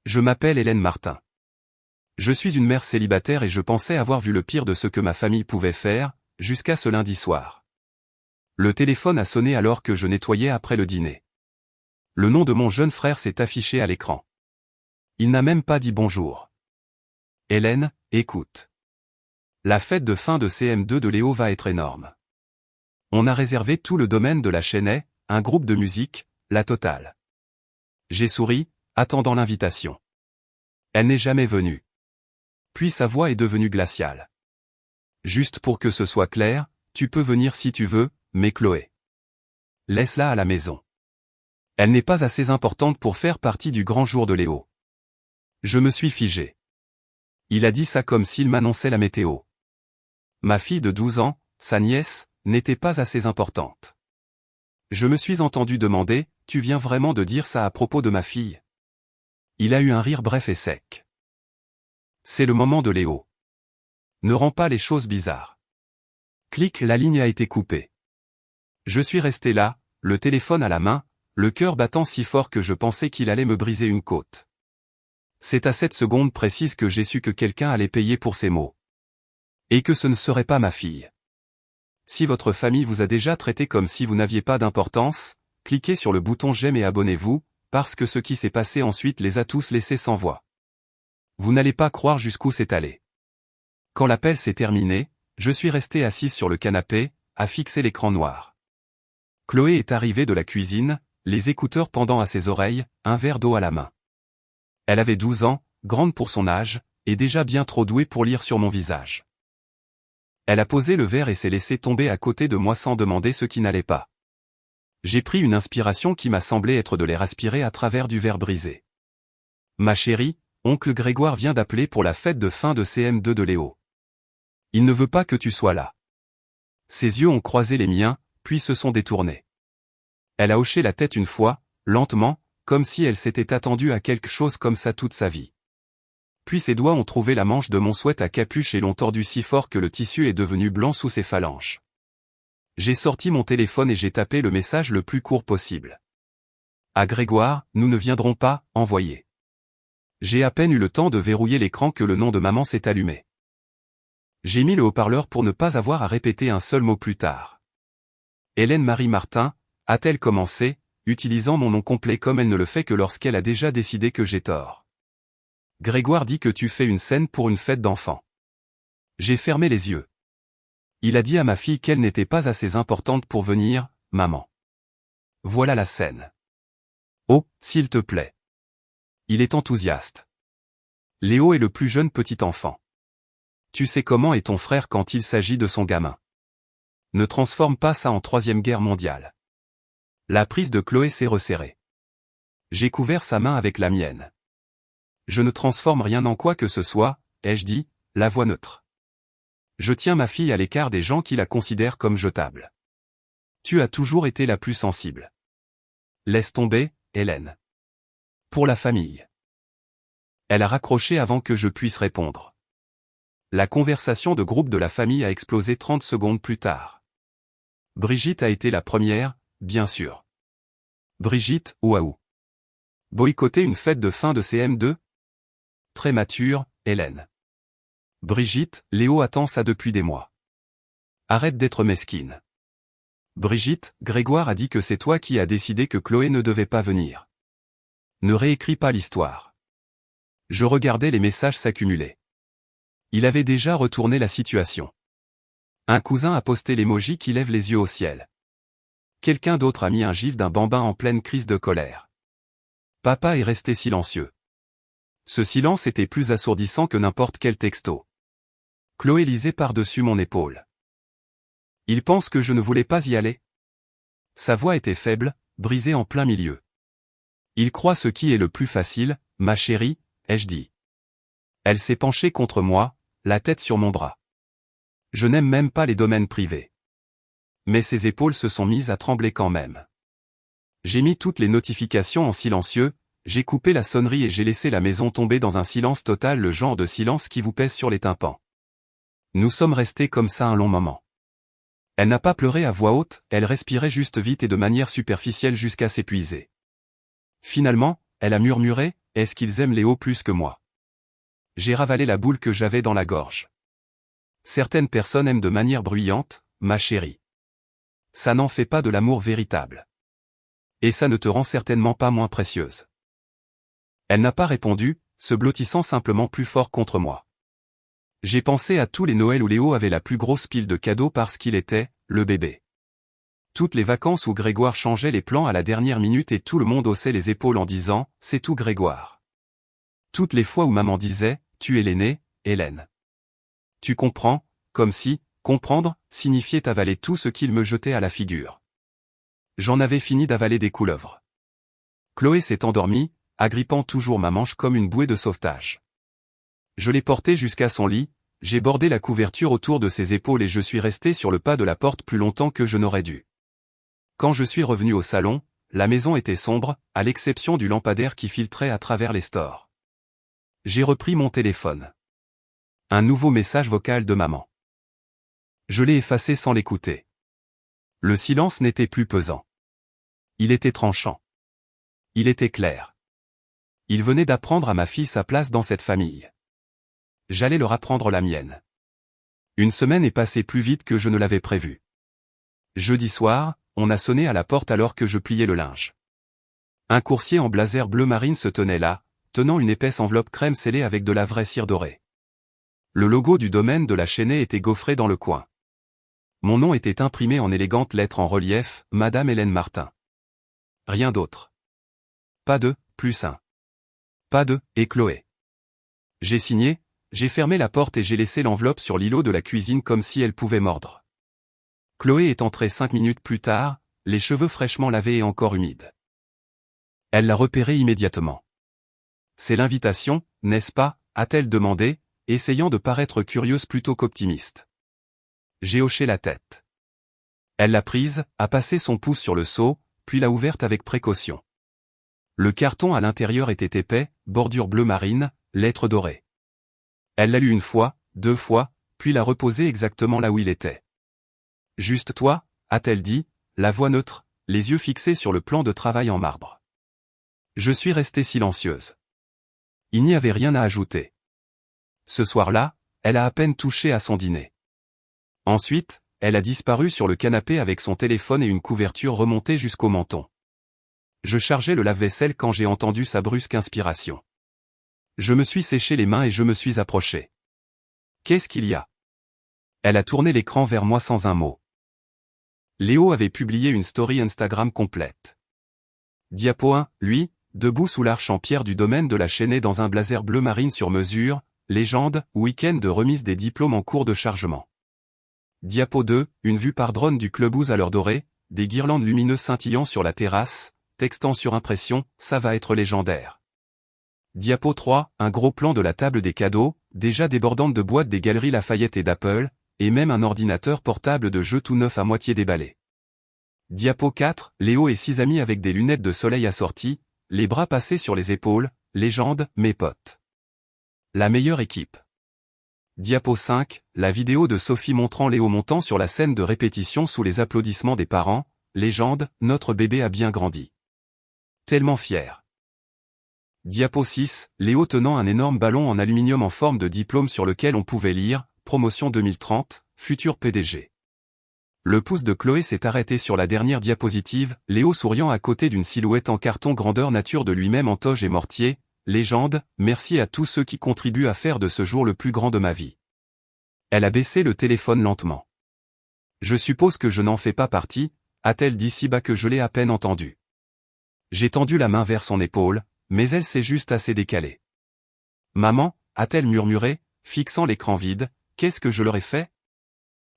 Je m'appelle Hélène Martin. Je suis une mère célibataire et je pensais avoir vu le pire de ce que ma famille pouvait faire, jusqu'à ce lundi soir. Le téléphone a sonné alors que je nettoyais après le dîner. Le nom de mon jeune frère s'est affiché à l'écran. Il n'a même pas dit bonjour. Hélène, écoute. La fête de fin de CM2 de Léo va être énorme. On a réservé tout le domaine de la Chênaie, un groupe de musique, la totale. J'ai souri, attendant l'invitation. Elle n'est jamais venue. Puis sa voix est devenue glaciale. Juste pour que ce soit clair, tu peux venir si tu veux, mais Chloé. Laisse-la à la maison. Elle n'est pas assez importante pour faire partie du grand jour de Léo. Je me suis figé. Il a dit ça comme s'il m'annonçait la météo. Ma fille de 12 ans, sa nièce, n'était pas assez importante. Je me suis entendu demander, tu viens vraiment de dire ça à propos de ma fille? Il a eu un rire bref et sec. C'est le moment de Léo. Ne rends pas les choses bizarres. Clic, la ligne a été coupée. Je suis resté là, le téléphone à la main, le cœur battant si fort que je pensais qu'il allait me briser une côte. C'est à cette seconde précise que j'ai su que quelqu'un allait payer pour ces mots. Et que ce ne serait pas ma fille. Si votre famille vous a déjà traité comme si vous n'aviez pas d'importance, cliquez sur le bouton j'aime et abonnez-vous, parce que ce qui s'est passé ensuite les a tous laissés sans voix. Vous n'allez pas croire jusqu'où c'est allé. Quand l'appel s'est terminé, je suis resté assise sur le canapé, à fixer l'écran noir. Chloé est arrivée de la cuisine, les écouteurs pendant à ses oreilles, un verre d'eau à la main. Elle avait 12 ans, grande pour son âge, et déjà bien trop douée pour lire sur mon visage. Elle a posé le verre et s'est laissée tomber à côté de moi sans demander ce qui n'allait pas. J'ai pris une inspiration qui m'a semblé être de l'air aspiré à travers du verre brisé. Ma chérie, oncle Grégoire vient d'appeler pour la fête de fin de CM2 de Léo. Il ne veut pas que tu sois là. Ses yeux ont croisé les miens, puis se sont détournés. Elle a hoché la tête une fois, lentement, comme si elle s'était attendue à quelque chose comme ça toute sa vie. Puis ses doigts ont trouvé la manche de mon sweat à capuche et l'ont tordu si fort que le tissu est devenu blanc sous ses phalanges. J'ai sorti mon téléphone et j'ai tapé le message le plus court possible. À Grégoire, nous ne viendrons pas, envoyé. J'ai à peine eu le temps de verrouiller l'écran que le nom de maman s'est allumé. J'ai mis le haut-parleur pour ne pas avoir à répéter un seul mot plus tard. Hélène Marie Martin, a-t-elle commencé, utilisant mon nom complet comme elle ne le fait que lorsqu'elle a déjà décidé que j'ai tort. Grégoire dit que tu fais une scène pour une fête d'enfants. J'ai fermé les yeux. Il a dit à ma fille qu'elle n'était pas assez importante pour venir, maman. Voilà la scène. Oh, s'il te plaît. Il est enthousiaste. Léo est le plus jeune petit enfant. Tu sais comment est ton frère quand il s'agit de son gamin. Ne transforme pas ça en 3e guerre mondiale. La prise de Chloé s'est resserrée. J'ai couvert sa main avec la mienne. Je ne transforme rien en quoi que ce soit, ai-je dit, la voix neutre. Je tiens ma fille à l'écart des gens qui la considèrent comme jetable. Tu as toujours été la plus sensible. Laisse tomber, Hélène. Pour la famille. Elle a raccroché avant que je puisse répondre. La conversation de groupe de la famille a explosé 30 secondes plus tard. Brigitte a été la première, bien sûr. Brigitte, waouh. Boycotter une fête de fin de CM2? Très mature, Hélène. Brigitte, Léo attend ça depuis des mois. Arrête d'être mesquine. Brigitte, Grégoire a dit que c'est toi qui as décidé que Chloé ne devait pas venir. Ne réécris pas l'histoire. Je regardais les messages s'accumuler. Il avait déjà retourné la situation. Un cousin a posté l'emoji qui lève les yeux au ciel. Quelqu'un d'autre a mis un gif d'un bambin en pleine crise de colère. Papa est resté silencieux. Ce silence était plus assourdissant que n'importe quel texto. Chloé lisait par-dessus mon épaule. Il pense que je ne voulais pas y aller. Sa voix était faible, brisée en plein milieu. Il croit ce qui est le plus facile, ma chérie, ai-je dit. Elle s'est penchée contre moi, la tête sur mon bras. Je n'aime même pas les domaines privés. Mais ses épaules se sont mises à trembler quand même. J'ai mis toutes les notifications en silencieux, j'ai coupé la sonnerie et j'ai laissé la maison tomber dans un silence total, le genre de silence qui vous pèse sur les tympans. Nous sommes restés comme ça un long moment. Elle n'a pas pleuré à voix haute, elle respirait juste vite et de manière superficielle jusqu'à s'épuiser. Finalement, elle a murmuré, est-ce qu'ils aiment Léo plus que moi? J'ai ravalé la boule que j'avais dans la gorge. Certaines personnes aiment de manière bruyante, ma chérie. Ça n'en fait pas de l'amour véritable. Et ça ne te rend certainement pas moins précieuse. Elle n'a pas répondu, se blottissant simplement plus fort contre moi. J'ai pensé à tous les Noëls où Léo avait la plus grosse pile de cadeaux parce qu'il était, le bébé. Toutes les vacances où Grégoire changeait les plans à la dernière minute et tout le monde haussait les épaules en disant « C'est tout Grégoire ». Toutes les fois où maman disait « Tu es l'aîné, Hélène ». Tu comprends, comme si, comprendre, signifiait avaler tout ce qu'il me jetait à la figure. J'en avais fini d'avaler des couleuvres. Chloé s'est endormie, agrippant toujours ma manche comme une bouée de sauvetage. Je l'ai portée jusqu'à son lit, j'ai bordé la couverture autour de ses épaules et je suis resté sur le pas de la porte plus longtemps que je n'aurais dû. Quand je suis revenu au salon, la maison était sombre, à l'exception du lampadaire qui filtrait à travers les stores. J'ai repris mon téléphone. Un nouveau message vocal de maman. Je l'ai effacé sans l'écouter. Le silence n'était plus pesant. Il était tranchant. Il était clair. Il venait d'apprendre à ma fille sa place dans cette famille. J'allais leur apprendre la mienne. Une semaine est passée plus vite que je ne l'avais prévu. Jeudi soir, on a sonné à la porte alors que je pliais le linge. Un coursier en blazer bleu marine se tenait là, tenant une épaisse enveloppe crème scellée avec de la vraie cire dorée. Le logo du domaine de la Chênaie était gaufré dans le coin. Mon nom était imprimé en élégantes lettres en relief, Madame Hélène Martin. Rien d'autre. Pas de, plus un. Pas de, et Chloé. J'ai signé, j'ai fermé la porte et j'ai laissé l'enveloppe sur l'îlot de la cuisine comme si elle pouvait mordre. Chloé est entrée 5 minutes plus tard, les cheveux fraîchement lavés et encore humides. Elle l'a repéré immédiatement. C'est l'invitation, n'est-ce pas, a-t-elle demandé, essayant de paraître curieuse plutôt qu'optimiste. J'ai hoché la tête. Elle l'a prise, a passé son pouce sur le seau, puis l'a ouverte avec précaution. Le carton à l'intérieur était épais, bordure bleu marine, lettres dorées. Elle l'a lu une fois, 2 fois, puis l'a reposé exactement là où il était. Juste toi, a-t-elle dit, la voix neutre, les yeux fixés sur le plan de travail en marbre. Je suis restée silencieuse. Il n'y avait rien à ajouter. Ce soir-là, elle a à peine touché à son dîner. Ensuite, elle a disparu sur le canapé avec son téléphone et une couverture remontée jusqu'au menton. Je chargeais le lave-vaisselle quand j'ai entendu sa brusque inspiration. Je me suis séché les mains et je me suis approché. Qu'est-ce qu'il y a? Elle a tourné l'écran vers moi sans un mot. Léo avait publié une story Instagram complète. Diapo 1, lui, debout sous l'arche en pierre du domaine de la Chênaie dans un blazer bleu marine sur mesure, légende, week-end de remise des diplômes en cours de chargement. Diapo 2, une vue par drone du clubhouse à l'heure dorée, des guirlandes lumineuses scintillant sur la terrasse, textant sur impression, ça va être légendaire. Diapo 3, un gros plan de la table des cadeaux, déjà débordante de boîtes des galeries Lafayette et d'Apple, et même un ordinateur portable de jeu tout neuf à moitié déballé. Diapo 4, Léo et 6 amis avec des lunettes de soleil assorties, les bras passés sur les épaules, légende, mes potes. La meilleure équipe. Diapo 5, la vidéo de Sophie montrant Léo montant sur la scène de répétition sous les applaudissements des parents, légende, notre bébé a bien grandi. Tellement fier. Diapo 6, Léo tenant un énorme ballon en aluminium en forme de diplôme sur lequel on pouvait lire, promotion 2030, futur PDG. Le pouce de Chloé s'est arrêté sur la dernière diapositive, Léo souriant à côté d'une silhouette en carton grandeur nature de lui-même en toge et mortier, légende, merci à tous ceux qui contribuent à faire de ce jour le plus grand de ma vie. Elle a baissé le téléphone lentement. Je suppose que je n'en fais pas partie, a-t-elle dit si bas que je l'ai à peine entendu. J'ai tendu la main vers son épaule, mais elle s'est juste assez décalée. Maman, a-t-elle murmuré, fixant l'écran vide, qu'est-ce que je leur ai fait?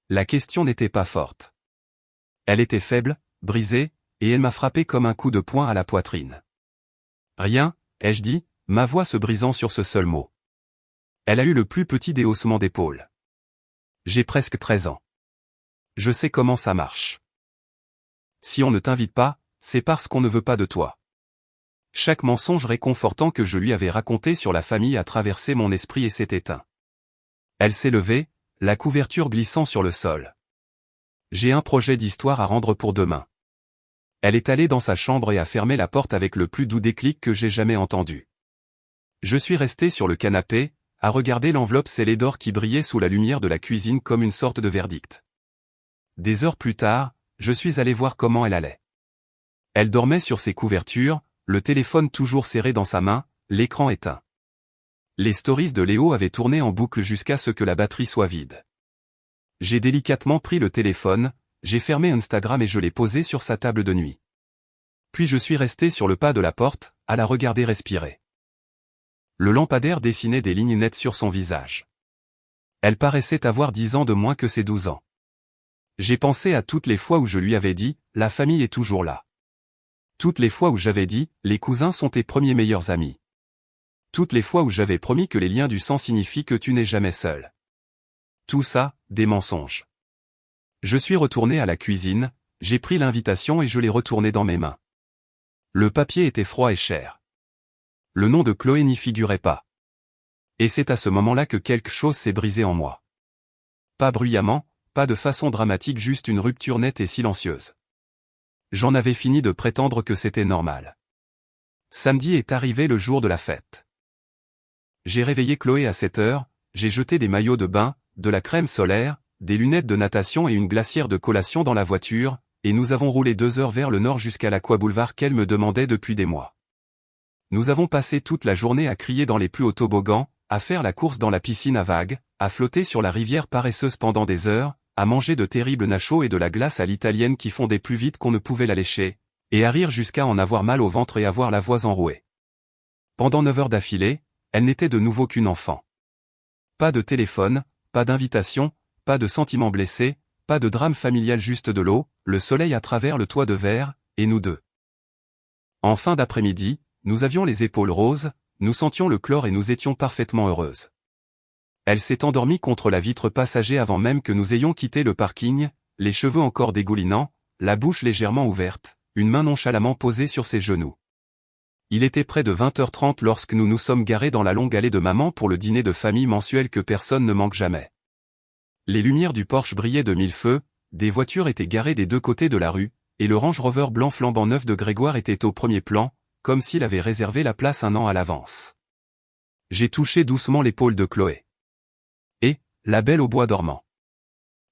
La question n'était pas forte. Elle était faible, brisée, et elle m'a frappé comme un coup de poing à la poitrine. Rien, ai-je dit, ma voix se brisant sur ce seul mot. Elle a eu le plus petit des haussements d'épaules. J'ai presque 13 ans. Je sais comment ça marche. Si on ne t'invite pas, c'est parce qu'on ne veut pas de toi. Chaque mensonge réconfortant que je lui avais raconté sur la famille a traversé mon esprit et s'est éteint. Elle s'est levée, la couverture glissant sur le sol. J'ai un projet d'histoire à rendre pour demain. Elle est allée dans sa chambre et a fermé la porte avec le plus doux déclic que j'ai jamais entendu. Je suis resté sur le canapé, à regarder l'enveloppe scellée d'or qui brillait sous la lumière de la cuisine comme une sorte de verdict. Des heures plus tard, je suis allé voir comment elle allait. Elle dormait sur ses couvertures, le téléphone toujours serré dans sa main, l'écran éteint. Les stories de Léo avaient tourné en boucle jusqu'à ce que la batterie soit vide. J'ai délicatement pris le téléphone, j'ai fermé Instagram et je l'ai posé sur sa table de nuit. Puis je suis resté sur le pas de la porte, à la regarder respirer. Le lampadaire dessinait des lignes nettes sur son visage. Elle paraissait avoir 10 ans de moins que ses 12 ans. J'ai pensé à toutes les fois où je lui avais dit, la famille est toujours là. Toutes les fois où j'avais dit, les cousins sont tes premiers meilleurs amis. Toutes les fois où j'avais promis que les liens du sang signifient que tu n'es jamais seul. Tout ça, des mensonges. Je suis retourné à la cuisine, j'ai pris l'invitation et je l'ai retournée dans mes mains. Le papier était froid et cher. Le nom de Chloé n'y figurait pas. Et c'est à ce moment-là que quelque chose s'est brisé en moi. Pas bruyamment, pas de façon dramatique, juste une rupture nette et silencieuse. J'en avais fini de prétendre que c'était normal. Samedi est arrivé le jour de la fête. J'ai réveillé Chloé à 7 heures, j'ai jeté des maillots de bain, de la crème solaire, des lunettes de natation et une glacière de collation dans la voiture, et nous avons roulé 2 heures vers le nord jusqu'à l'Aqua-Boulevard qu'elle me demandait depuis des mois. Nous avons passé toute la journée à crier dans les plus hauts toboggans, à faire la course dans la piscine à vagues, à flotter sur la rivière paresseuse pendant des heures, à manger de terribles nachos et de la glace à l'italienne qui fondait plus vite qu'on ne pouvait la lécher, et à rire jusqu'à en avoir mal au ventre et avoir la voix enrouée. Pendant 9 heures d'affilée, elle n'était de nouveau qu'une enfant. Pas de téléphone, pas d'invitation, pas de sentiments blessés, pas de drame familial, juste de l'eau, le soleil à travers le toit de verre, et nous deux. En fin d'après-midi, nous avions les épaules roses, nous sentions le chlore et nous étions parfaitement heureuses. Elle s'est endormie contre la vitre passager avant même que nous ayons quitté le parking, les cheveux encore dégoulinants, la bouche légèrement ouverte, une main nonchalamment posée sur ses genoux. Il était près de 20h30 lorsque nous nous sommes garés dans la longue allée de maman pour le dîner de famille mensuel que personne ne manque jamais. Les lumières du Porsche brillaient de mille feux, des voitures étaient garées des deux côtés de la rue, et le Range Rover blanc flambant neuf de Grégoire était au premier plan, comme s'il avait réservé la place un an à l'avance. J'ai touché doucement l'épaule de Chloé. Et, la belle au bois dormant.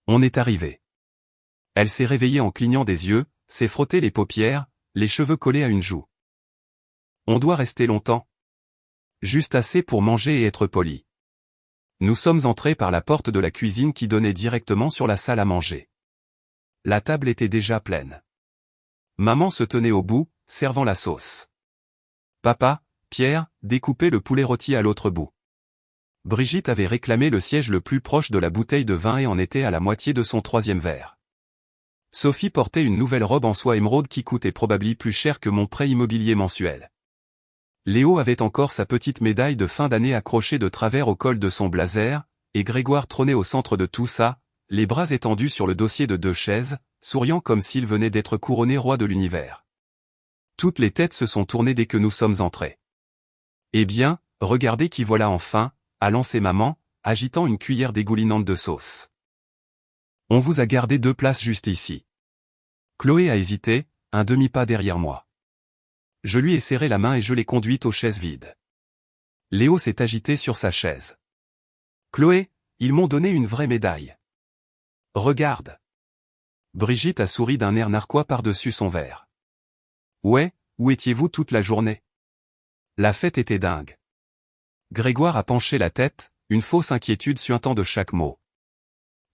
On est arrivé. Elle s'est réveillée en clignant des yeux, s'est frottée les paupières, les cheveux collés à une joue. On doit rester longtemps. Juste assez pour manger et être poli. Nous sommes entrés par la porte de la cuisine qui donnait directement sur la salle à manger. La table était déjà pleine. Maman se tenait au bout, servant la sauce. Papa, Pierre, découpait le poulet rôti à l'autre bout. Brigitte avait réclamé le siège le plus proche de la bouteille de vin et en était à la moitié de son 3e verre. Sophie portait une nouvelle robe en soie émeraude qui coûtait probablement plus cher que mon prêt immobilier mensuel. Léo avait encore sa petite médaille de fin d'année accrochée de travers au col de son blazer, et Grégoire trônait au centre de tout ça, les bras étendus sur le dossier de 2 chaises, souriant comme s'il venait d'être couronné roi de l'univers. Toutes les têtes se sont tournées dès que nous sommes entrés. Eh bien, regardez qui voilà enfin, a lancé maman, agitant une cuillère dégoulinante de sauce. On vous a gardé 2 places juste ici. Chloé a hésité, un demi-pas derrière moi. Je lui ai serré la main et je l'ai conduite aux chaises vides. Léo s'est agité sur sa chaise. Chloé, ils m'ont donné une vraie médaille. Regarde. Brigitte a souri d'un air narquois par-dessus son verre. Ouais, où étiez-vous toute la journée? La fête était dingue. Grégoire a penché la tête, une fausse inquiétude suintant de chaque mot.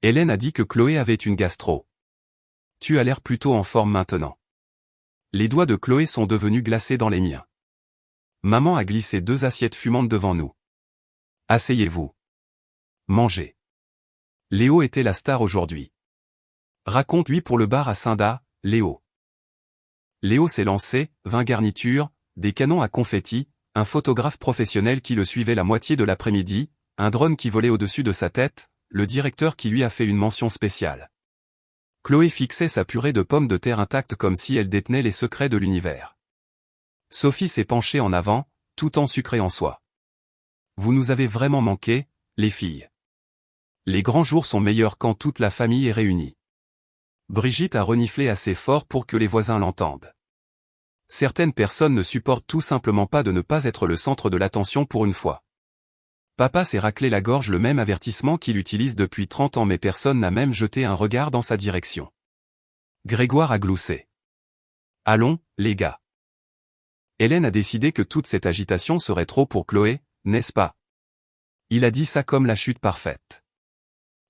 Hélène a dit que Chloé avait une gastro. Tu as l'air plutôt en forme maintenant. Les doigts de Chloé sont devenus glacés dans les miens. Maman a glissé 2 assiettes fumantes devant nous. Asseyez-vous. Mangez. Léo était la star aujourd'hui. Raconte-lui pour le bar à Saint-Da, Léo. Léo s'est lancé, 20 garnitures, des canons à confettis, un photographe professionnel qui le suivait la moitié de l'après-midi, un drone qui volait au-dessus de sa tête, le directeur qui lui a fait une mention spéciale. Chloé fixait sa purée de pommes de terre intacte comme si elle détenait les secrets de l'univers. Sophie s'est penchée en avant, tout en sucré en soi. Vous nous avez vraiment manqué, les filles. Les grands jours sont meilleurs quand toute la famille est réunie. Brigitte a reniflé assez fort pour que les voisins l'entendent. Certaines personnes ne supportent tout simplement pas de ne pas être le centre de l'attention pour une fois. Papa s'est raclé la gorge, le même avertissement qu'il utilise depuis 30 ans, mais personne n'a même jeté un regard dans sa direction. Grégoire a gloussé. Allons, les gars. Hélène a décidé que toute cette agitation serait trop pour Chloé, n'est-ce pas? Il a dit ça comme la chute parfaite.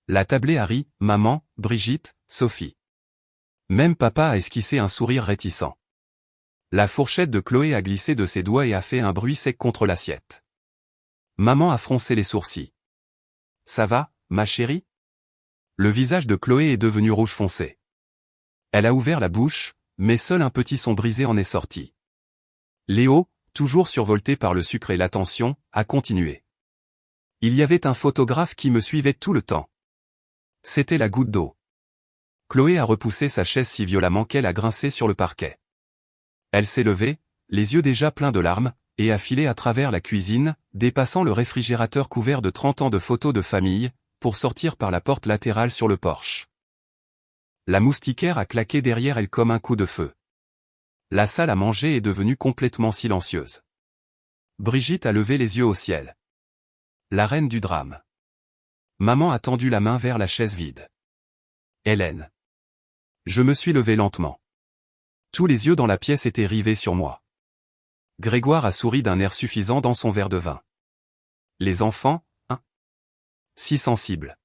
La tablée a ri, maman, Brigitte, Sophie. Même papa a esquissé un sourire réticent. La fourchette de Chloé a glissé de ses doigts et a fait un bruit sec contre l'assiette. Maman a froncé les sourcils. Ça va, ma chérie? Le visage de Chloé est devenu rouge foncé. Elle a ouvert la bouche, mais seul un petit son brisé en est sorti. Léo, toujours survolté par le sucre et l'attention, a continué. Il y avait un photographe qui me suivait tout le temps. C'était la goutte d'eau. Chloé a repoussé sa chaise si violemment qu'elle a grincé sur le parquet. Elle s'est levée, les yeux déjà pleins de larmes, et a filé à travers la cuisine, dépassant le réfrigérateur couvert de 30 ans de photos de famille, pour sortir par la porte latérale sur le porche. La moustiquaire a claqué derrière elle comme un coup de feu. La salle à manger est devenue complètement silencieuse. Brigitte a levé les yeux au ciel. La reine du drame. Maman a tendu la main vers la chaise vide. Hélène. Je me suis levé lentement. Tous les yeux dans la pièce étaient rivés sur moi. Grégoire a souri d'un air suffisant dans son verre de vin. Les enfants, hein? Si sensibles.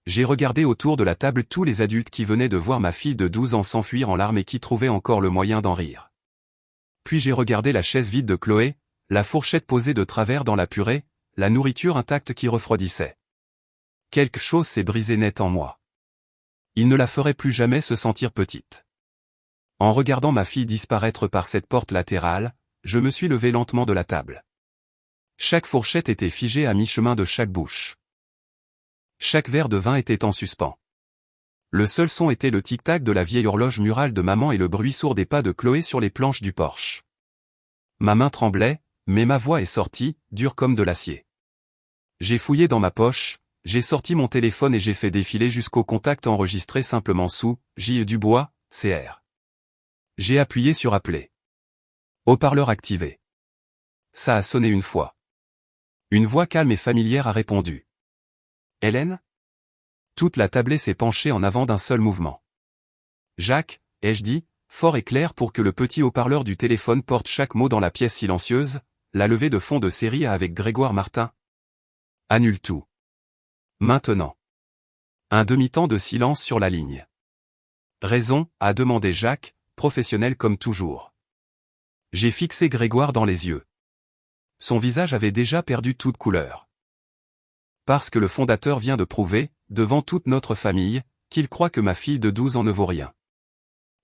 J'ai regardé autour de la table tous les adultes qui venaient de voir ma fille de 12 ans s'enfuir en larmes et qui trouvaient encore le moyen d'en rire. Puis j'ai regardé la chaise vide de Chloé, la fourchette posée de travers dans la purée, la nourriture intacte qui refroidissait. Quelque chose s'est brisé net en moi. Il ne la ferait plus jamais se sentir petite. En regardant ma fille disparaître par cette porte latérale, je me suis levé lentement de la table. Chaque fourchette était figée à mi-chemin de chaque bouche. Chaque verre de vin était en suspens. Le seul son était le tic-tac de la vieille horloge murale de maman et le bruit sourd des pas de Chloé sur les planches du porche. Ma main tremblait, mais ma voix est sortie, dure comme de l'acier. J'ai fouillé dans ma poche, j'ai sorti mon téléphone et j'ai fait défiler jusqu'au contact enregistré simplement sous J. Dubois, CR. J'ai appuyé sur appeler. Haut-parleur activé. Ça a sonné une fois. Une voix calme et familière a répondu. Hélène? Toute la tablée s'est penchée en avant d'un seul mouvement. Jacques, ai-je dit, fort et clair pour que le petit haut-parleur du téléphone porte chaque mot dans la pièce silencieuse, la levée de fond de série avec Grégoire Martin. Annule tout. Maintenant. Un demi-temps de silence sur la ligne. Raison, a demandé Jacques, professionnel comme toujours. J'ai fixé Grégoire dans les yeux. Son visage avait déjà perdu toute couleur. Parce que le fondateur vient de prouver, devant toute notre famille, qu'il croit que ma fille de 12 ans ne vaut rien.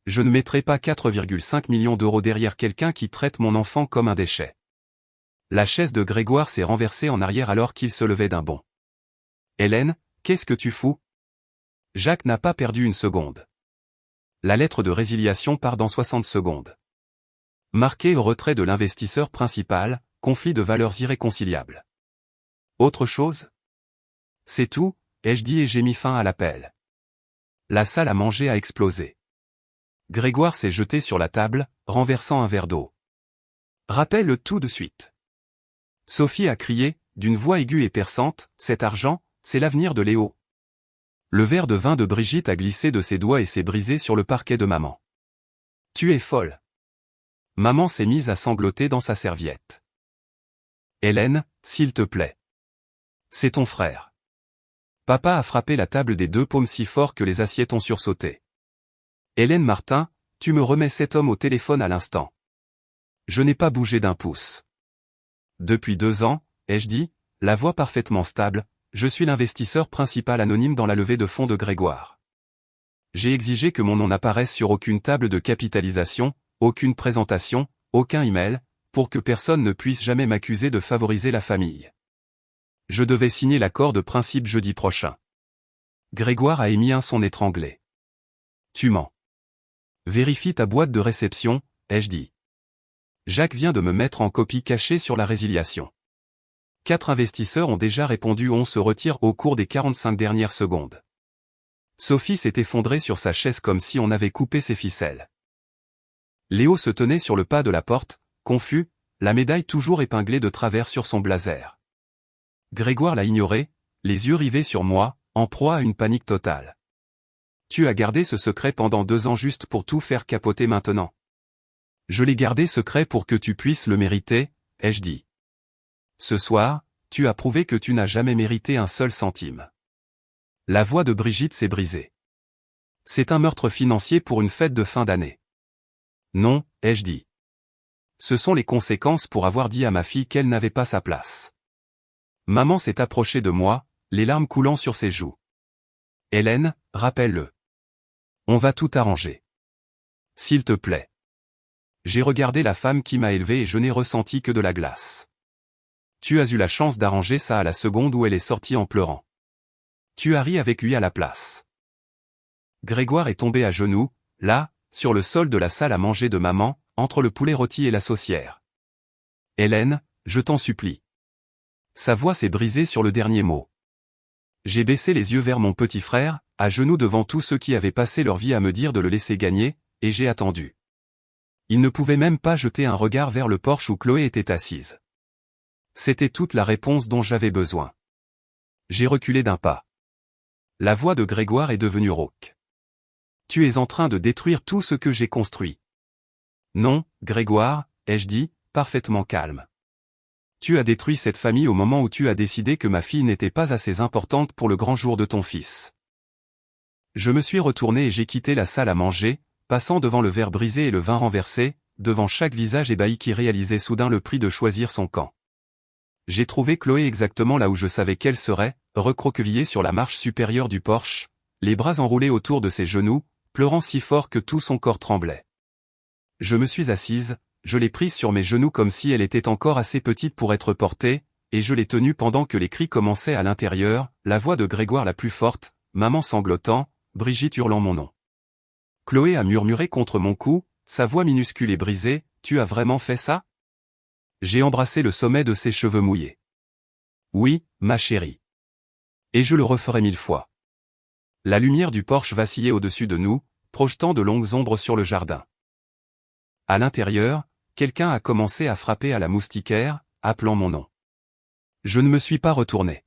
Je ne mettrai pas 4,5 millions d'euros derrière quelqu'un qui traite mon enfant comme un déchet. La chaise de Grégoire s'est renversée en arrière alors qu'il se levait d'un bond. Hélène, qu'est-ce que tu fous? Jacques n'a pas perdu une seconde. La lettre de résiliation part dans 60 secondes. Marqué au retrait de l'investisseur principal, conflit de valeurs irréconciliables. Autre chose? C'est tout, ai-je dit et j'ai mis fin à l'appel. La salle à manger a explosé. Grégoire s'est jeté sur la table, renversant un verre d'eau. Rappelle tout de suite. Sophie a crié, d'une voix aiguë et perçante, cet argent, c'est l'avenir de Léo. Le verre de vin de Brigitte a glissé de ses doigts et s'est brisé sur le parquet de maman. Tu es folle. Maman s'est mise à sangloter dans sa serviette. Hélène, s'il te plaît. C'est ton frère. Papa a frappé la table des deux paumes si fort que les assiettes ont sursauté. Hélène Martin, tu me remets cet homme au téléphone à l'instant. Je n'ai pas bougé d'un pouce. Depuis 2 ans, ai-je dit, la voix parfaitement stable, je suis l'investisseur principal anonyme dans la levée de fonds de Grégoire. J'ai exigé que mon nom n'apparaisse sur aucune table de capitalisation, aucune présentation, aucun email, pour que personne ne puisse jamais m'accuser de favoriser la famille. Je devais signer l'accord de principe jeudi prochain. Grégoire a émis un son étranglé. Tu mens. Vérifie ta boîte de réception, ai-je dit. Jacques vient de me mettre en copie cachée sur la résiliation. 4 investisseurs ont déjà répondu, on se retire au cours des 45 dernières secondes. Sophie s'est effondrée sur sa chaise comme si on avait coupé ses ficelles. Léo se tenait sur le pas de la porte, confus, la médaille toujours épinglée de travers sur son blazer. Grégoire l'a ignoré, les yeux rivés sur moi, en proie à une panique totale. Tu as gardé ce secret pendant 2 ans juste pour tout faire capoter maintenant. Je l'ai gardé secret pour que tu puisses le mériter, ai-je dit. Ce soir, tu as prouvé que tu n'as jamais mérité un seul centime. La voix de Brigitte s'est brisée. C'est un meurtre financier pour une fête de fin d'année. Non, ai-je dit. Ce sont les conséquences pour avoir dit à ma fille qu'elle n'avait pas sa place. Maman s'est approchée de moi, les larmes coulant sur ses joues. Hélène, rappelle-le. On va tout arranger. S'il te plaît. J'ai regardé la femme qui m'a élevé et je n'ai ressenti que de la glace. Tu as eu la chance d'arranger ça à la seconde où elle est sortie en pleurant. Tu as ri avec lui à la place. Grégoire est tombé à genoux, là, sur le sol de la salle à manger de maman, entre le poulet rôti et la saucière. Hélène, je t'en supplie. Sa voix s'est brisée sur le dernier mot. J'ai baissé les yeux vers mon petit frère, à genoux devant tous ceux qui avaient passé leur vie à me dire de le laisser gagner, et j'ai attendu. Il ne pouvait même pas jeter un regard vers le porche où Chloé était assise. C'était toute la réponse dont j'avais besoin. J'ai reculé d'un pas. La voix de Grégoire est devenue rauque. Tu es en train de détruire tout ce que j'ai construit. Non, Grégoire, ai-je dit, parfaitement calme. Tu as détruit cette famille au moment où tu as décidé que ma fille n'était pas assez importante pour le grand jour de ton fils. Je me suis retourné et j'ai quitté la salle à manger, passant devant le verre brisé et le vin renversé, devant chaque visage ébahi qui réalisait soudain le prix de choisir son camp. J'ai trouvé Chloé exactement là où je savais qu'elle serait, recroquevillée sur la marche supérieure du porche, les bras enroulés autour de ses genoux, pleurant si fort que tout son corps tremblait. Je me suis assise, je l'ai prise sur mes genoux comme si elle était encore assez petite pour être portée, et je l'ai tenue pendant que les cris commençaient à l'intérieur, la voix de Grégoire la plus forte, maman sanglotant, Brigitte hurlant mon nom. Chloé a murmuré contre mon cou, sa voix minuscule et brisée, « Tu as vraiment fait ça ?» J'ai embrassé le sommet de ses cheveux mouillés. « Oui, ma chérie. Et je le referai 1000 fois. » La lumière du porche vacillait au-dessus de nous, projetant de longues ombres sur le jardin. À l'intérieur, quelqu'un a commencé à frapper à la moustiquaire, appelant mon nom. Je ne me suis pas retourné.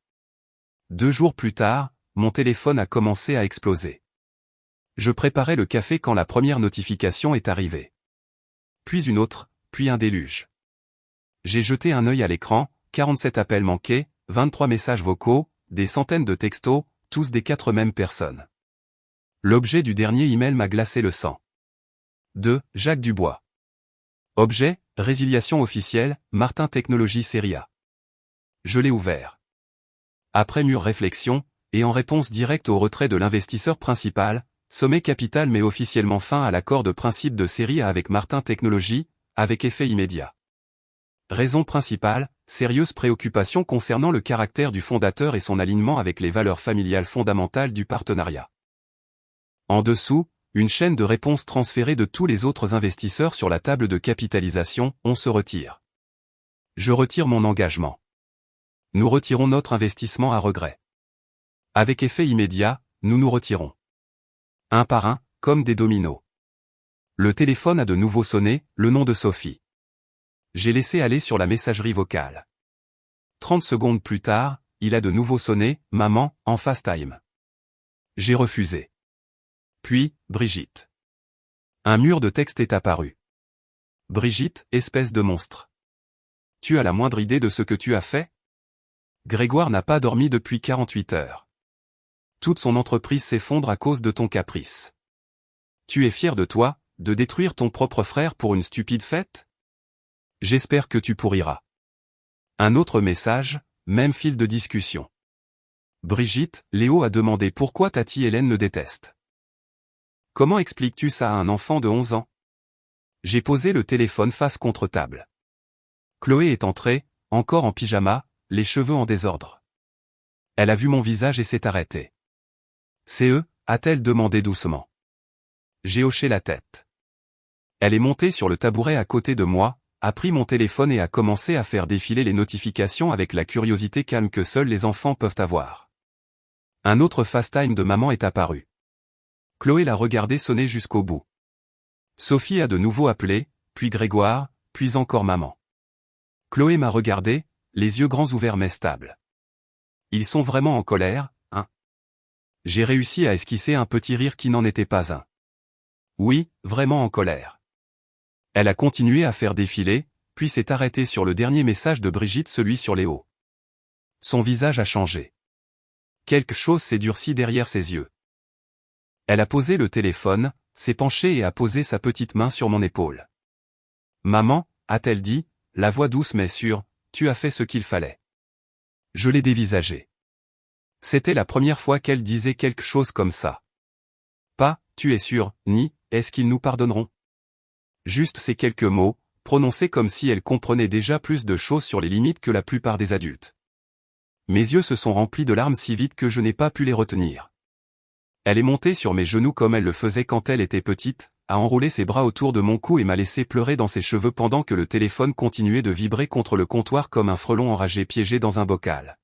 2 jours plus tard, mon téléphone a commencé à exploser. Je préparais le café quand la première notification est arrivée. Puis une autre, puis un déluge. J'ai jeté un œil à l'écran, 47 appels manqués, 23 messages vocaux, des centaines de textos, tous des 4 mêmes personnes. L'objet du dernier email m'a glacé le sang. De Jacques Dubois. Objet, résiliation officielle, Martin Technologies Série A. Je l'ai ouvert. Après mûre réflexion, et en réponse directe au retrait de l'investisseur principal, Sommet Capital met officiellement fin à l'accord de principe de série A avec Martin Technologies, avec effet immédiat. Raison principale, sérieuse préoccupation concernant le caractère du fondateur et son alignement avec les valeurs familiales fondamentales du partenariat. En dessous, une chaîne de réponses transférée de tous les autres investisseurs sur la table de capitalisation, on se retire. Je retire mon engagement. Nous retirons notre investissement à regret. Avec effet immédiat, nous nous retirons. Un par un, comme des dominos. Le téléphone a de nouveau sonné, le nom de Sophie. J'ai laissé aller sur la messagerie vocale. 30 secondes plus tard, il a de nouveau sonné, maman, en FaceTime. J'ai refusé. Puis, Brigitte. Un mur de texte est apparu. Brigitte, espèce de monstre. Tu as la moindre idée de ce que tu as fait? Grégoire n'a pas dormi depuis 48 heures. Toute son entreprise s'effondre à cause de ton caprice. Tu es fier de toi, de détruire ton propre frère pour une stupide fête? J'espère que tu pourriras. Un autre message, même fil de discussion. Brigitte, Léo a demandé pourquoi Tati Hélène le déteste. Comment expliques-tu ça à un enfant de 11 ans? J'ai posé le téléphone face contre table. Chloé est entrée, encore en pyjama, les cheveux en désordre. Elle a vu mon visage et s'est arrêtée. C'est eux, a-t-elle demandé doucement. J'ai hoché la tête. Elle est montée sur le tabouret à côté de moi, a pris mon téléphone et a commencé à faire défiler les notifications avec la curiosité calme que seuls les enfants peuvent avoir. Un autre FaceTime de maman est apparu. Chloé l'a regardé sonner jusqu'au bout. Sophie a de nouveau appelé, puis Grégoire, puis encore maman. Chloé m'a regardé, les yeux grands ouverts mais stables. Ils sont vraiment en colère, hein? J'ai réussi à esquisser un petit rire qui n'en était pas un. Oui, vraiment en colère. Elle a continué à faire défiler, puis s'est arrêtée sur le dernier message de Brigitte, celui sur Léo. Son visage a changé. Quelque chose s'est durci derrière ses yeux. Elle a posé le téléphone, s'est penchée et a posé sa petite main sur mon épaule. Maman, a-t-elle dit, la voix douce mais sûre, tu as fait ce qu'il fallait. Je l'ai dévisagé. C'était la première fois qu'elle disait quelque chose comme ça. Pas, tu es sûr, ni, est-ce qu'ils nous pardonneront? Juste ces quelques mots, prononcés comme si elle comprenait déjà plus de choses sur les limites que la plupart des adultes. Mes yeux se sont remplis de larmes si vite que je n'ai pas pu les retenir. Elle est montée sur mes genoux comme elle le faisait quand elle était petite, a enroulé ses bras autour de mon cou et m'a laissé pleurer dans ses cheveux pendant que le téléphone continuait de vibrer contre le comptoir comme un frelon enragé piégé dans un bocal.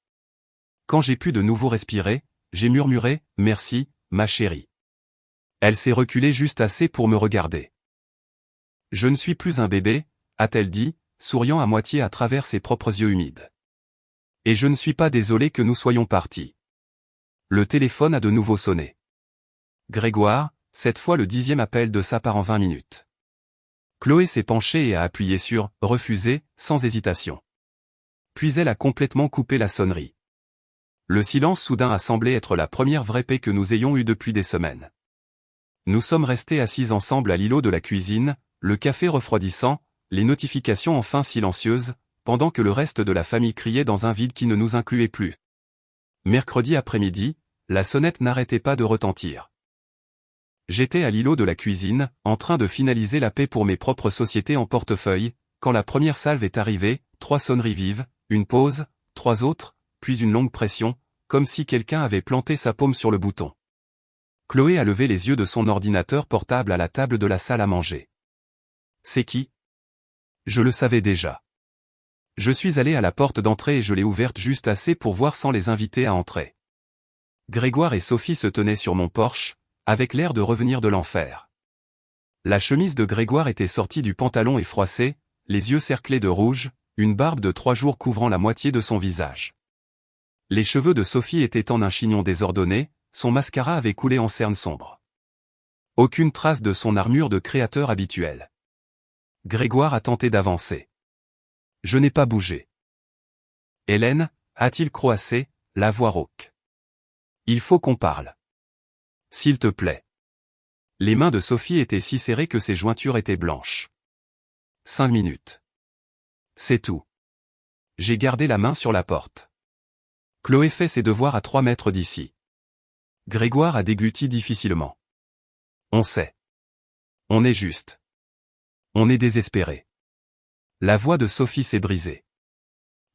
Quand j'ai pu de nouveau respirer, j'ai murmuré « Merci, ma chérie ». Elle s'est reculée juste assez pour me regarder. « Je ne suis plus un bébé », a-t-elle dit, souriant à moitié à travers ses propres yeux humides. « Et je ne suis pas désolée que nous soyons partis. » Le téléphone a de nouveau sonné. Grégoire, cette fois le 10e appel de sa part en 20 minutes. Chloé s'est penchée et a appuyé sur « Refuser » sans hésitation. Puis elle a complètement coupé la sonnerie. Le silence soudain a semblé être la première vraie paix que nous ayons eue depuis des semaines. Nous sommes restés assis ensemble à l'îlot de la cuisine, le café refroidissant, les notifications enfin silencieuses, pendant que le reste de la famille criait dans un vide qui ne nous incluait plus. Mercredi après-midi, la sonnette n'arrêtait pas de retentir. J'étais à l'îlot de la cuisine, en train de finaliser la paix pour mes propres sociétés en portefeuille, quand la première salve est arrivée, 3 sonneries vives, une pause, 3 autres, puis une longue pression, comme si quelqu'un avait planté sa paume sur le bouton. Chloé a levé les yeux de son ordinateur portable à la table de la salle à manger. C'est qui? Je le savais déjà. Je suis allé à la porte d'entrée et je l'ai ouverte juste assez pour voir sans les inviter à entrer. Grégoire et Sophie se tenaient sur mon porche, avec l'air de revenir de l'enfer. La chemise de Grégoire était sortie du pantalon et froissée, les yeux cerclés de rouge, une barbe de 3 jours couvrant la moitié de son visage. Les cheveux de Sophie étaient en un chignon désordonné, son mascara avait coulé en cernes sombres. Aucune trace de son armure de créateur habituelle. Grégoire a tenté d'avancer. Je n'ai pas bougé. Hélène, a-t-il croassé, la voix rauque. Il faut qu'on parle. S'il te plaît. Les mains de Sophie étaient si serrées que ses jointures étaient blanches. 5 minutes. C'est tout. J'ai gardé la main sur la porte. Chloé fait ses devoirs à 3 mètres d'ici. Grégoire a dégluti difficilement. On sait. On est juste. On est désespéré. La voix de Sophie s'est brisée.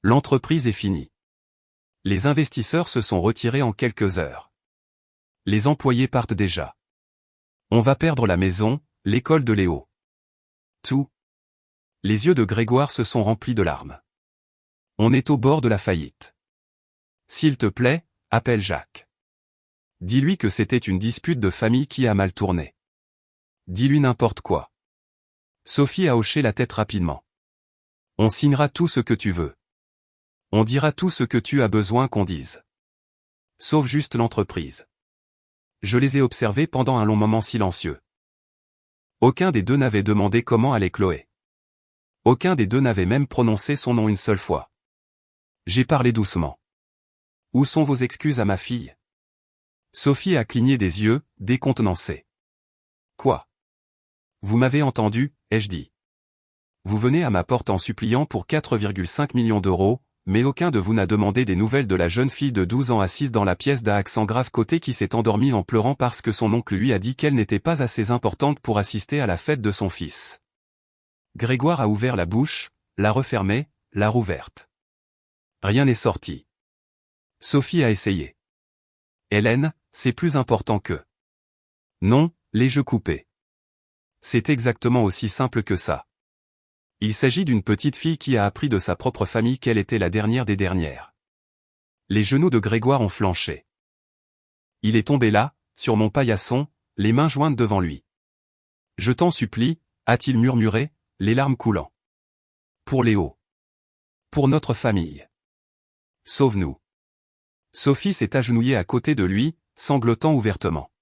L'entreprise est finie. Les investisseurs se sont retirés en quelques heures. Les employés partent déjà. On va perdre la maison, l'école de Léo. Tout. Les yeux de Grégoire se sont remplis de larmes. On est au bord de la faillite. S'il te plaît, appelle Jacques. Dis-lui que c'était une dispute de famille qui a mal tourné. Dis-lui n'importe quoi. Sophie a hoché la tête rapidement. On signera tout ce que tu veux. On dira tout ce que tu as besoin qu'on dise. Sauf juste l'entreprise. Je les ai observés pendant un long moment silencieux. Aucun des deux n'avait demandé comment allait Chloé. Aucun des deux n'avait même prononcé son nom une seule fois. J'ai parlé doucement. Où sont vos excuses à ma fille? Sophie a cligné des yeux, décontenancée. Quoi? Vous m'avez entendu, ai-je dit. Vous venez à ma porte en suppliant pour 4,5 millions d'euros, mais aucun de vous n'a demandé des nouvelles de la jeune fille de 12 ans assise dans la pièce d'un accent grave côté qui s'est endormie en pleurant parce que son oncle lui a dit qu'elle n'était pas assez importante pour assister à la fête de son fils. Grégoire a ouvert la bouche, l'a refermée, l'a rouverte. Rien n'est sorti. Sophie a essayé. Hélène, c'est plus important que... Non, les jeux coupés. C'est exactement aussi simple que ça. Il s'agit d'une petite fille qui a appris de sa propre famille qu'elle était la dernière des dernières. Les genoux de Grégoire ont flanché. Il est tombé là, sur mon paillasson, les mains jointes devant lui. Je t'en supplie, a-t-il murmuré, les larmes coulant. Pour Léo. Pour notre famille. Sauve-nous. Sophie s'est agenouillée à côté de lui, sanglotant ouvertement.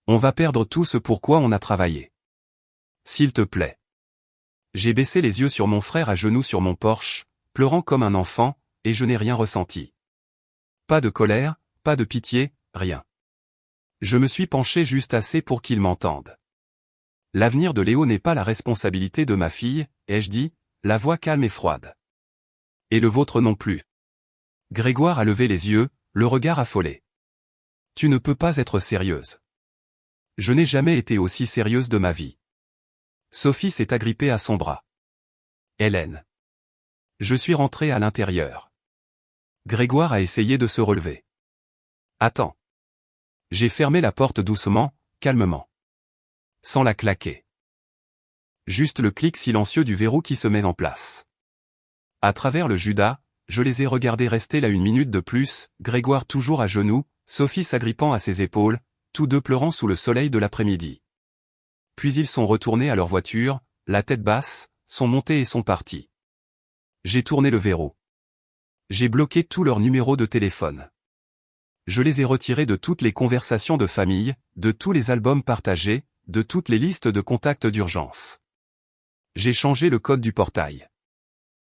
On va perdre tout ce pourquoi on a travaillé. S'il te plaît. J'ai baissé les yeux sur mon frère à genoux sur mon porche, pleurant comme un enfant, et je n'ai rien ressenti. Pas de colère, pas de pitié, rien. Je me suis penché juste assez pour qu'il m'entende. L'avenir de Léo n'est pas la responsabilité de ma fille, ai-je dit, la voix calme et froide. Et le vôtre non plus. Grégoire a levé les yeux, le regard affolé. Tu ne peux pas être sérieuse. Je n'ai jamais été aussi sérieuse de ma vie. Sophie s'est agrippée à son bras. Hélène. Je suis rentré à l'intérieur. Grégoire a essayé de se relever. Attends. J'ai fermé la porte doucement, calmement. Sans la claquer. Juste le clic silencieux du verrou qui se met en place. À travers le Judas, je les ai regardés rester là une minute de plus, Grégoire toujours à genoux, Sophie s'agrippant à ses épaules, tous deux pleurant sous le soleil de l'après-midi. Puis ils sont retournés à leur voiture, la tête basse, sont montés et sont partis. J'ai tourné le verrou. J'ai bloqué tous leurs numéros de téléphone. Je les ai retirés de toutes les conversations de famille, de tous les albums partagés, de toutes les listes de contacts d'urgence. J'ai changé le code du portail.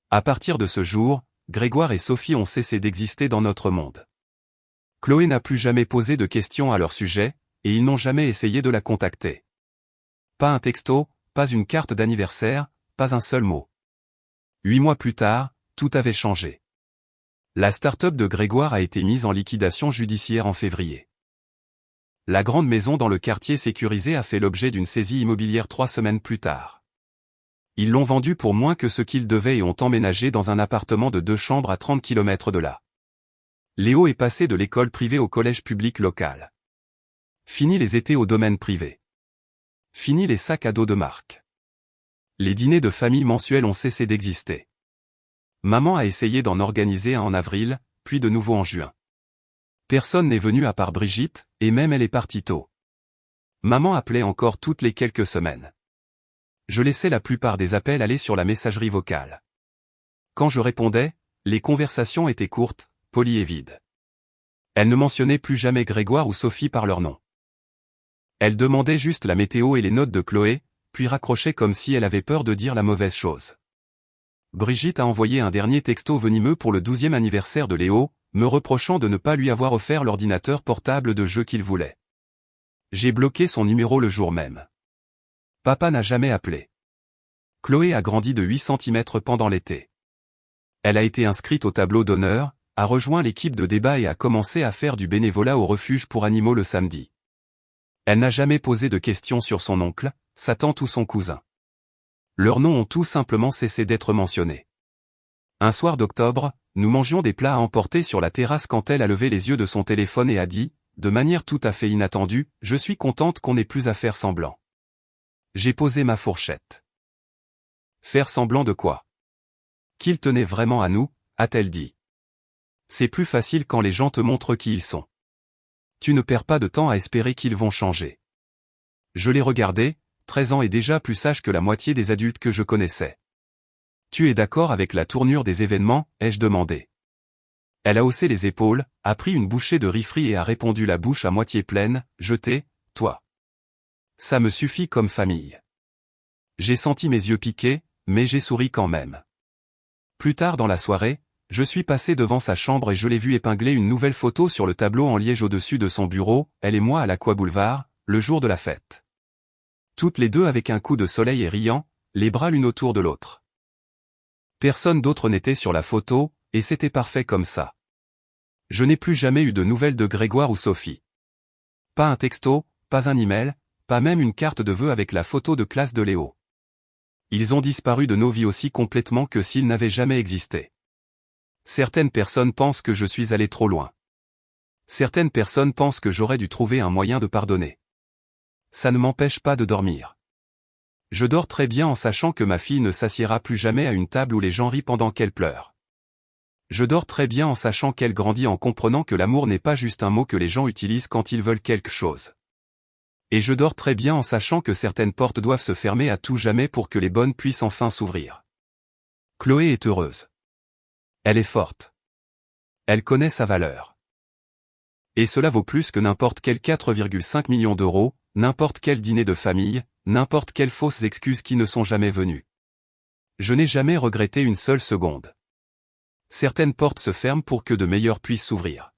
À partir de ce jour, Grégoire et Sophie ont cessé d'exister dans notre monde. Chloé n'a plus jamais posé de questions à leur sujet, et ils n'ont jamais essayé de la contacter. Pas un texto, pas une carte d'anniversaire, pas un seul mot. 8 mois plus tard, tout avait changé. La start-up de Grégoire a été mise en liquidation judiciaire en février. La grande maison dans le quartier sécurisé a fait l'objet d'une saisie immobilière 3 semaines plus tard. Ils l'ont vendue pour moins que ce qu'ils devaient et ont emménagé dans un appartement de 2 chambres à 30 km de là. Léo est passé de l'école privée au collège public local. Fini les étés au domaine privé. Fini les sacs à dos de marque. Les dîners de famille mensuels ont cessé d'exister. Maman a essayé d'en organiser un en avril, puis de nouveau en juin. Personne n'est venu à part Brigitte, et même elle est partie tôt. Maman appelait encore toutes les quelques semaines. Je laissais la plupart des appels aller sur la messagerie vocale. Quand je répondais, les conversations étaient courtes, polies et vides. Elle ne mentionnait plus jamais Grégoire ou Sophie par leur nom. Elle demandait juste la météo et les notes de Chloé, puis raccrochait comme si elle avait peur de dire la mauvaise chose. Brigitte a envoyé un dernier texto venimeux pour le 12e anniversaire de Léo, me reprochant de ne pas lui avoir offert l'ordinateur portable de jeu qu'il voulait. J'ai bloqué son numéro le jour même. Papa n'a jamais appelé. Chloé a grandi de 8 cm pendant l'été. Elle a été inscrite au tableau d'honneur, a rejoint l'équipe de débat et a commencé à faire du bénévolat au refuge pour animaux le samedi. Elle n'a jamais posé de questions sur son oncle, sa tante ou son cousin. Leurs noms ont tout simplement cessé d'être mentionnés. Un soir d'octobre, nous mangions des plats à emporter sur la terrasse quand elle a levé les yeux de son téléphone et a dit, de manière tout à fait inattendue, « Je suis contente qu'on n'ait plus à faire semblant. » J'ai posé ma fourchette. Faire semblant de quoi? Qu'ils tenaient vraiment à nous, a-t-elle dit. C'est plus facile quand les gens te montrent qui ils sont. Tu ne perds pas de temps à espérer qu'ils vont changer. Je l'ai regardé, 13 ans et déjà plus sage que la moitié des adultes que je connaissais. Tu es d'accord avec la tournure des événements, ai-je demandé. Elle a haussé les épaules, a pris une bouchée de riz frit et a répondu la bouche à moitié pleine, je t'ai, toi. Ça me suffit comme famille. J'ai senti mes yeux piquer, mais j'ai souri quand même. Plus tard dans la soirée, je suis passé devant sa chambre et je l'ai vu épingler une nouvelle photo sur le tableau en liège au-dessus de son bureau, elle et moi à l'Aqua Boulevard, le jour de la fête. Toutes les deux avec un coup de soleil et riant, les bras l'une autour de l'autre. Personne d'autre n'était sur la photo, et c'était parfait comme ça. Je n'ai plus jamais eu de nouvelles de Grégoire ou Sophie. Pas un texto, pas un email, pas même une carte de vœux avec la photo de classe de Léo. Ils ont disparu de nos vies aussi complètement que s'ils n'avaient jamais existé. Certaines personnes pensent que je suis allé trop loin. Certaines personnes pensent que j'aurais dû trouver un moyen de pardonner. Ça ne m'empêche pas de dormir. Je dors très bien en sachant que ma fille ne s'assiera plus jamais à une table où les gens rient pendant qu'elle pleure. Je dors très bien en sachant qu'elle grandit en comprenant que l'amour n'est pas juste un mot que les gens utilisent quand ils veulent quelque chose. Et je dors très bien en sachant que certaines portes doivent se fermer à tout jamais pour que les bonnes puissent enfin s'ouvrir. Chloé est heureuse. Elle est forte. Elle connaît sa valeur. Et cela vaut plus que n'importe quel 4,5 millions d'euros, n'importe quel dîner de famille, n'importe quelles fausses excuses qui ne sont jamais venues. Je n'ai jamais regretté une seule seconde. Certaines portes se ferment pour que de meilleures puissent s'ouvrir.